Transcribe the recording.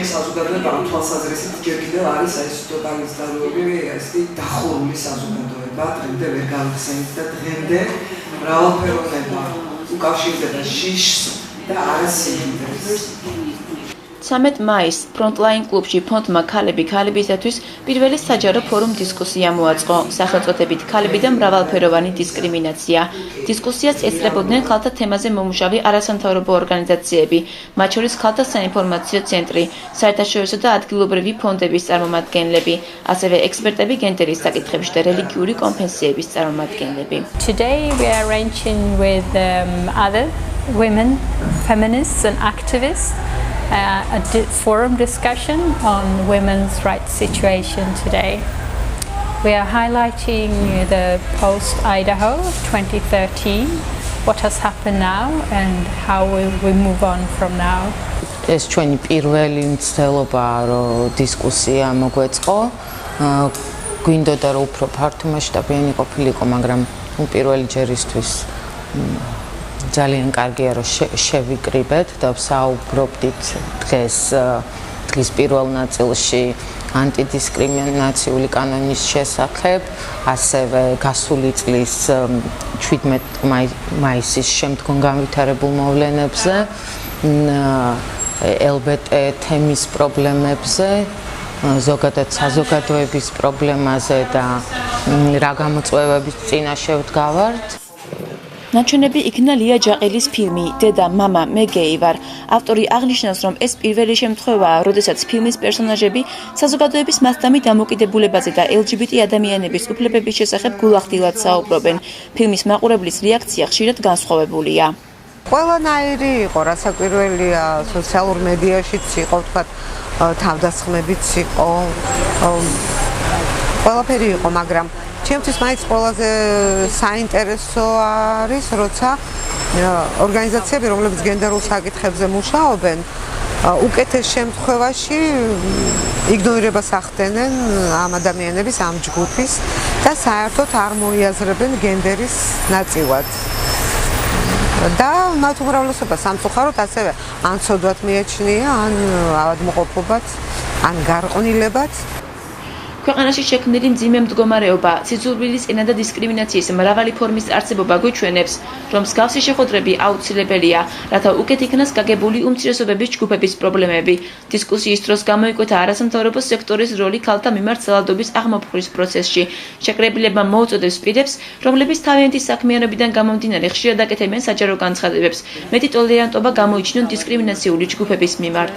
ჩვენი საზოგადოება ამ თვალსაზრისით ჯერ კიდევ არის ეს ტოტალიტარული ესეთი დახურული საზოგადოება, დღემდე ვერ გავიხსენით და დღემდე მრავალფეროვნება უკავშირდება შიშს და არასიამოვნებას. 13 მაისს ფრონტლაინ კლუბში ფონდმა ქალები ქალებისათვის პირველი საჯარო ფორუმ დისკუსია მოაწყო, სახელწოდებით ქალები და მრავალფეროვანი დისკრიმინაცია. დისკუსიას ესწრებოდნენ ქალთა თემაზე მომუშავე არასამთავრობო ორგანიზაციები, მათ შორის ქალთა საინფორმაციო ცენტრი, საერთაშორისო და ადგილობრივი ფონდების წარმომადგენლები, ასევე ექსპერტები გენდერის საკითხებში და რელიგიური კონფესიების წარმომადგენლები. Today we are arranging with other women, feminists and activists. A forum discussion on women's rights situation today. We are highlighting the post-Idaho 2013, what has happened now and how will we move on from now. ეს ჩვენი პირველი მცდელობა რომ დისკუსია მოგვეწყო. გვინდოდა რომ უფრო ფართო მასშტაბიანი ყოფილიყო, მაგრამ პირველი ჯერისთვის ძალიან კარგია რომ შევიკრიბეთ და ვსაუბრობდით დღის პირველ ნაწილში ანტიდისკრიმინაციული კანონის შესახებ, ასევე გასული წლის 17 მაისის შემდგომ განვითარებულ მოვლენებზე, LGBT თემის პრობლემებზე, ზოგადად საზოგადოების პრობლემაზე და რა გამოწვევების წინაშე ვდგავართ. ნაჩვენები იქნა ლია ჯაყელის ფილმი „დედა, მამა, მე გეი ვარ“. ავტორი აღნიშნავს, რომ ეს პირველი შემთხვევაა, როდესაც ფილმის პერსონაჟები საზოგადოების მასშტაბით დამოკიდებულებაზე და LGBT ადამიანების უფლებების შესახებ გულახდილად საუბრობენ. ფილმის მაყურებლის რეაქცია ხშირად განსხვავებულია. ყველანაირი იყო, რასაკვირველია, სოციალურ მედიაშიც იყო, თქვათ, თავდასხმებიც იყო. ყველაფერი იყო, მაგრამ ჩემთვის მაინც ყველაზე საინტერესო არის, როცა ორგანიზაციები, რომლებიც გენდერულ საკითხებზე მუშაობენ, უკეთეს შემთხვევაში იგნორირებას ახდენენ ამ ადამიანების, ამ ჯგუფის და საერთოდ არ მოიაზრებენ გენდერის ნაწილად. და მათ უმრავლესობას სამწუხაროდ ასევე ან ცოდვად მიაჩნია, ან ავადმყოფობად, ან გარყვნილებად. ქვეყანაში შექმნილი მძიმე მდგომარეობა, სიძულვილის ენა და დისკრიმინაციის მრავალი ფორმის არსებობა გვიჩვენებს, რომ მსგავსი შეხვედრები აუცილებელია, რათა უკეთ იქნას გაგებული უმცირესობების ჯგუფების პრობლემები. დისკუსიის დროს გამოიკვეთა არასამთავრობო სექტორის როლი ქალთა მიმართ ძალადობის აღმოფხვრიის პროცესში. შეკრებილებმა მოუწოდებს პირებს, რომლებიც თავიანთი საქმიანობიდან გამომდინარე ხშირად აკეთებენ საჯარო განცხადებებს, მეტი ტოლერანტობა გამოიჩინონ დისკრიმინაციული ჯგუფების მიმართ.